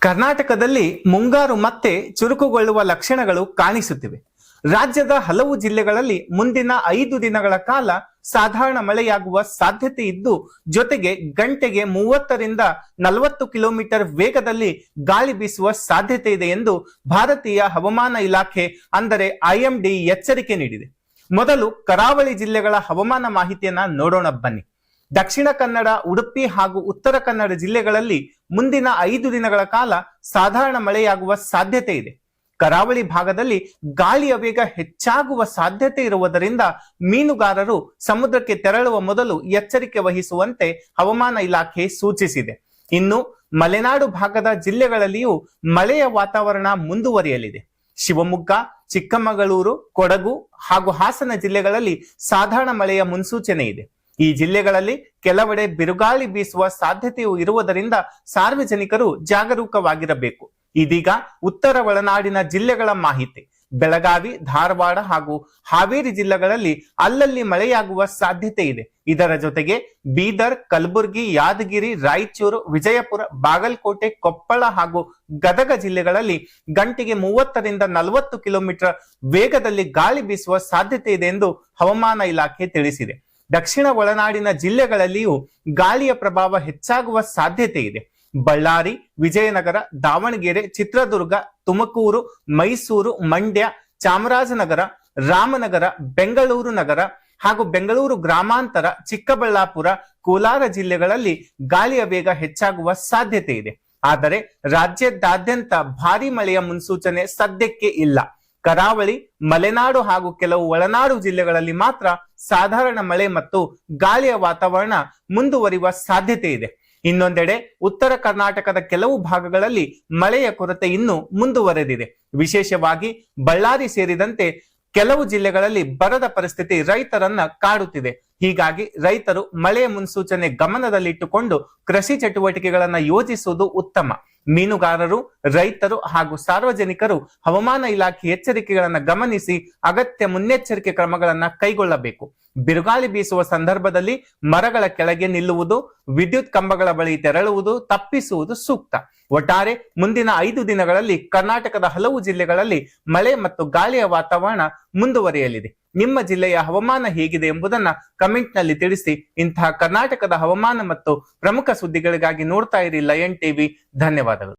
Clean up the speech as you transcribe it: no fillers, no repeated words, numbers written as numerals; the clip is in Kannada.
ಕರ್ನಾಟಕದಲ್ಲಿ ಮುಂಗಾರು ಮತ್ತೆ ಚುರುಕುಗೊಳ್ಳುವ ಲಕ್ಷಣಗಳು ಕಾಣಿಸುತ್ತಿವೆ. ರಾಜ್ಯದ ಹಲವು ಜಿಲ್ಲೆಗಳಲ್ಲಿ ಮುಂದಿನ 5 ದಿನಗಳ ಕಾಲ ಸಾಧಾರಣ ಮಳೆಯಾಗುವ ಸಾಧ್ಯತೆ ಇದ್ದು, ಜೊತೆಗೆ ಗಂಟೆಗೆ 30 ರಿಂದ 40 ಕಿಲೋಮೀಟರ್ ವೇಗದಲ್ಲಿ ಗಾಳಿ ಬೀಸುವ ಸಾಧ್ಯತೆ ಇದೆ ಎಂದು ಭಾರತೀಯ ಹವಾಮಾನ ಇಲಾಖೆ ಅಂದರೆ IMD ಎಚ್ಚರಿಕೆ ನೀಡಿದೆ. ಮೊದಲು ಕರಾವಳಿ ಜಿಲ್ಲೆಗಳ ಹವಾಮಾನ ಮಾಹಿತಿಯನ್ನ ನೋಡೋಣ ಬನ್ನಿ. ದಕ್ಷಿಣ ಕನ್ನಡ, ಉಡುಪಿ ಹಾಗೂ ಉತ್ತರ ಕನ್ನಡ ಜಿಲ್ಲೆಗಳಲ್ಲಿ ಮುಂದಿನ 5 ದಿನಗಳ ಕಾಲ ಸಾಧಾರಣ ಮಳೆಯಾಗುವ ಸಾಧ್ಯತೆ ಇದೆ. ಕರಾವಳಿ ಭಾಗದಲ್ಲಿ ಗಾಳಿಯ ವೇಗ ಹೆಚ್ಚಾಗುವ ಸಾಧ್ಯತೆ ಇರುವುದರಿಂದ ಮೀನುಗಾರರು ಸಮುದ್ರಕ್ಕೆ ತೆರಳುವ ಮೊದಲು ಎಚ್ಚರಿಕೆ ವಹಿಸುವಂತೆ ಹವಾಮಾನ ಇಲಾಖೆ ಸೂಚಿಸಿದೆ. ಇನ್ನು ಮಲೆನಾಡು ಭಾಗದ ಜಿಲ್ಲೆಗಳಲ್ಲಿಯೂ ಮಳೆಯ ವಾತಾವರಣ ಮುಂದುವರಿಯಲಿದೆ. ಶಿವಮೊಗ್ಗ, ಚಿಕ್ಕಮಗಳೂರು, ಕೊಡಗು ಹಾಗೂ ಹಾಸನ ಜಿಲ್ಲೆಗಳಲ್ಲಿ ಸಾಧಾರಣ ಮಳೆಯ ಮುನ್ಸೂಚನೆ ಇದೆ. ಈ ಜಿಲ್ಲೆಗಳಲ್ಲಿ ಕೆಲವೆಡೆ ಬಿರುಗಾಳಿ ಬೀಸುವ ಸಾಧ್ಯತೆಯೂ ಇರುವುದರಿಂದ ಸಾರ್ವಜನಿಕರು ಜಾಗರೂಕವಾಗಿರಬೇಕು. ಇದೀಗ ಉತ್ತರ ಒಳನಾಡಿನ ಜಿಲ್ಲೆಗಳ ಮಾಹಿತಿ. ಬೆಳಗಾವಿ, ಧಾರವಾಡ ಹಾಗೂ ಹಾವೇರಿ ಜಿಲ್ಲೆಗಳಲ್ಲಿ ಅಲ್ಲಲ್ಲಿ ಮಳೆಯಾಗುವ ಸಾಧ್ಯತೆ ಇದೆ. ಇದರ ಜೊತೆಗೆ ಬೀದರ್, ಕಲಬುರಗಿ, ಯಾದಗಿರಿ, ರಾಯಚೂರು, ವಿಜಯಪುರ, ಬಾಗಲಕೋಟೆ, ಕೊಪ್ಪಳ ಹಾಗೂ ಗದಗ ಜಿಲ್ಲೆಗಳಲ್ಲಿ ಗಂಟೆಗೆ 30 ರಿಂದ 40 ಕಿಲೋಮೀಟರ್ ವೇಗದಲ್ಲಿ ಗಾಳಿ ಬೀಸುವ ಸಾಧ್ಯತೆ ಇದೆ ಎಂದು ಹವಾಮಾನ ಇಲಾಖೆ ತಿಳಿಸಿದೆ. ದಕ್ಷಿಣ ಒಳನಾಡಿನ ಜಿಲ್ಲೆಗಳಲ್ಲಿಯೂ ಗಾಳಿಯ ಪ್ರಭಾವ ಹೆಚ್ಚಾಗುವ ಸಾಧ್ಯತೆ ಇದೆ. ಬಳ್ಳಾರಿ, ವಿಜಯನಗರ, ದಾವಣಗೆರೆ, ಚಿತ್ರದುರ್ಗ, ತುಮಕೂರು, ಮೈಸೂರು, ಮಂಡ್ಯ, ಚಾಮರಾಜನಗರ, ರಾಮನಗರ, ಬೆಂಗಳೂರು ನಗರ ಹಾಗೂ ಬೆಂಗಳೂರು ಗ್ರಾಮಾಂತರ, ಚಿಕ್ಕಬಳ್ಳಾಪುರ, ಕೋಲಾರ ಜಿಲ್ಲೆಗಳಲ್ಲಿ ಗಾಳಿಯ ವೇಗ ಹೆಚ್ಚಾಗುವ ಸಾಧ್ಯತೆ ಇದೆ. ಆದರೆ ರಾಜ್ಯದಾದ್ಯಂತ ಭಾರಿ ಮಳೆಯ ಮುನ್ಸೂಚನೆ ಸದ್ಯಕ್ಕೆ ಇಲ್ಲ. ಕರಾವಳಿ, ಮಲೆನಾಡು ಹಾಗೂ ಕೆಲವು ಒಳನಾಡು ಜಿಲ್ಲೆಗಳಲ್ಲಿ ಮಾತ್ರ ಸಾಧಾರಣ ಮಳೆ ಮತ್ತು ಗಾಳಿಯ ವಾತಾವರಣ ಮುಂದುವರಿಯುವ ಸಾಧ್ಯತೆ ಇದೆ. ಇನ್ನೊಂದೆಡೆ ಉತ್ತರ ಕರ್ನಾಟಕದ ಕೆಲವು ಭಾಗಗಳಲ್ಲಿ ಮಳೆಯ ಕೊರತೆ ಇನ್ನೂ ಮುಂದುವರೆದಿದೆ. ವಿಶೇಷವಾಗಿ ಬಳ್ಳಾರಿ ಸೇರಿದಂತೆ ಕೆಲವು ಜಿಲ್ಲೆಗಳಲ್ಲಿ ಬರದ ಪರಿಸ್ಥಿತಿ ರೈತರನ್ನ ಕಾಡುತ್ತಿದೆ. ಹೀಗಾಗಿ ರೈತರು ಮಳೆಯ ಮುನ್ಸೂಚನೆ ಗಮನದಲ್ಲಿಟ್ಟುಕೊಂಡು ಕೃಷಿ ಚಟುವಟಿಕೆಗಳನ್ನ ಯೋಜಿಸುವುದು ಉತ್ತಮ. ಮೀನುಗಾರರು, ರೈತರು ಹಾಗೂ ಸಾರ್ವಜನಿಕರು ಹವಾಮಾನ ಇಲಾಖೆ ಎಚ್ಚರಿಕೆಗಳನ್ನು ಗಮನಿಸಿ ಅಗತ್ಯ ಮುನ್ನೆಚ್ಚರಿಕೆ ಕ್ರಮಗಳನ್ನ ಕೈಗೊಳ್ಳಬೇಕು. ಬಿರುಗಾಳಿ ಬೀಸುವ ಸಂದರ್ಭದಲ್ಲಿ ಮರಗಳ ಕೆಳಗೆ ನಿಲ್ಲುವುದು, ವಿದ್ಯುತ್ ಕಂಬಗಳ ಬಳಿ ತೆರಳುವುದು ತಪ್ಪಿಸುವುದು ಸೂಕ್ತ. ಒಟ್ಟಾರೆ ಮುಂದಿನ 5 ದಿನಗಳಲ್ಲಿ ಕರ್ನಾಟಕದ ಹಲವು ಜಿಲ್ಲೆಗಳಲ್ಲಿ ಮಳೆ ಮತ್ತು ಗಾಳಿಯ ವಾತಾವರಣ ಮುಂದುವರಿಯಲಿದೆ. ನಿಮ್ಮ ಜಿಲ್ಲೆಯ ಹವಾಮಾನ ಹೇಗಿದೆ ಎಂಬುದನ್ನ ಕಮೆಂಟ್ ನಲ್ಲಿ ತಿಳಿಸಿ. ಇಂತಹ ಕರ್ನಾಟಕದ ಹವಾಮಾನ ಮತ್ತು ಪ್ರಮುಖ ಸುದ್ದಿಗಳಿಗಾಗಿ ನೋಡ್ತಾ ಇರಿ ಲಯನ್ ಟಿವಿ. ಧನ್ಯವಾದಗಳು.